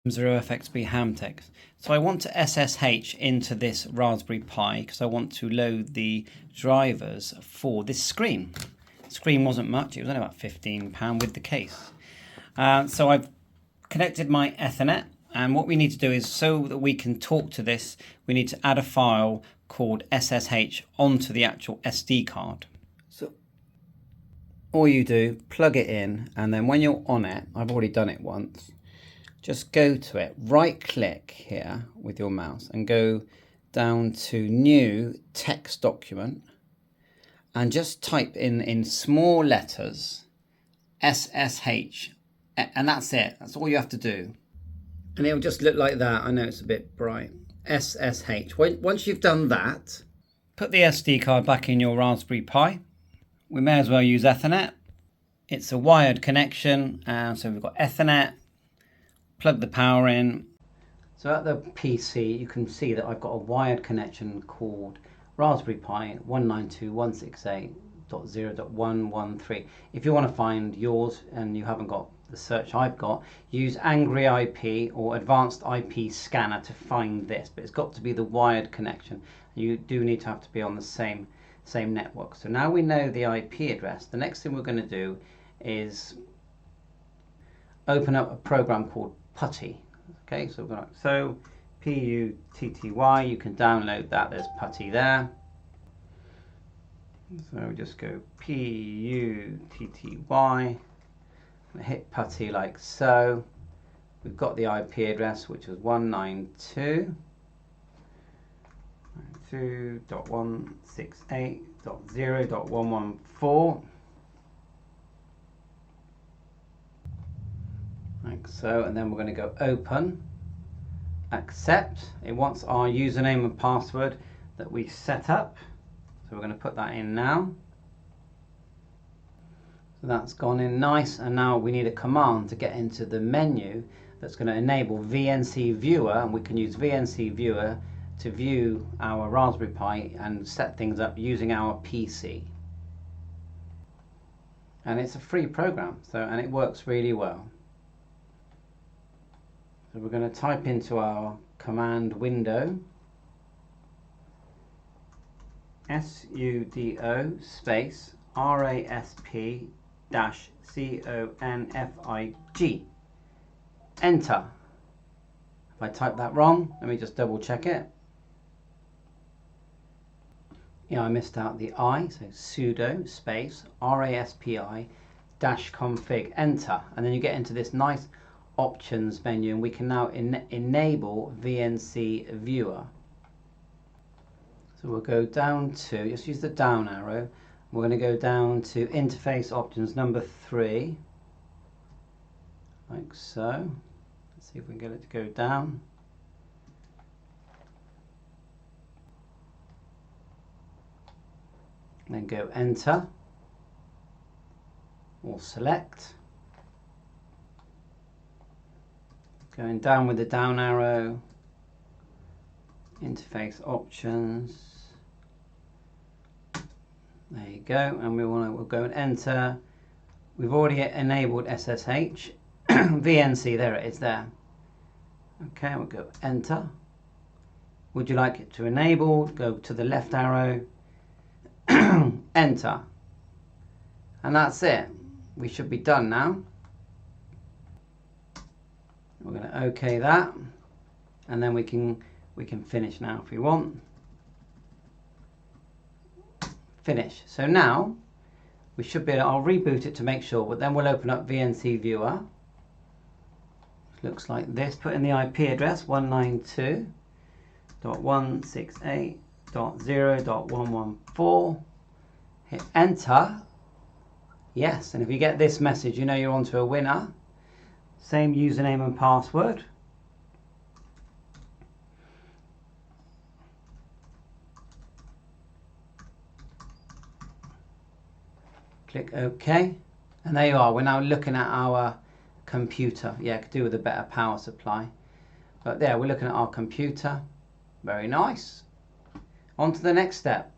0FXB Hamtex. So I want to SSH into this Raspberry Pi because I want to load the drivers for this screen. The screen wasn't much, it was only about £15 with the case. So I've connected my Ethernet, and what we need to do is, so that we can talk to this, we need to add a file called SSH onto the actual SD card. So all you do, plug it in, and then when you're on it, I've already done it once, just go to it, right click here with your mouse and go down to new text document and just type in small letters SSH, and that's it. That's all you have to do. And it'll just look like that. I know it's a bit bright. SSH. Once you've done that, put the SD card back in your Raspberry Pi. We may as well use Ethernet. It's a wired connection, and so we've got Ethernet. Plug the power in. So at the PC you can see that I've got a wired connection called Raspberry Pi 192.168.0.113. If you want to find yours and you haven't got the search I've got, use Angry IP or Advanced IP Scanner to find this, but it's got to be the wired connection. You do need to have to be on the same network. So now we know the IP address. The next thing we're going to do is open up a program called Putty. Okay, so P-U-T-T-Y, you can download that. There's Putty there. So we just go P-U-T-T-Y, hit Putty like so. We've got the IP address, which is 192.168.0.114. like so, and then we're going to go open, accept. It wants our username and password that we set up, so we're going to put that in now. So that's gone in nice, and now we need a command to get into the menu that's going to enable VNC Viewer, and we can use VNC Viewer to view our Raspberry Pi and set things up using our PC. And it's a free program, and it works really well. So we're going to type into our command window sudo space rasp -config. Enter. If I type that wrong, let me just double check it. Yeah, I missed out the I, so sudo space raspi-config, enter, and then you get into this nice options menu, and we can now enable VNC Viewer. So we'll go down to, just use the down arrow, we're going to go down to interface options number 3, like so. Let's see if we can get it to go down. Then go enter or select. Going down with the down arrow, interface options. There you go, and we'll go and enter. We've already enabled SSH. VNC, there it is there. Okay, we'll go enter. Would you like it to enable? Go to the left arrow, enter. And that's it. We should be done now. We're going to OK that, and then we can finish now if we want. Finish. So now we should be able, I'll reboot it to make sure, but then we'll open up VNC Viewer. It looks like this. Put in the IP address 192.168.0.114. Hit enter. Yes, and if you get this message, you know you're onto a winner. Same username and password. Click OK, and there you are. We're now looking at our computer. Yeah, could do with a better power supply, but there, we're looking at our computer. Very nice. On to the next step.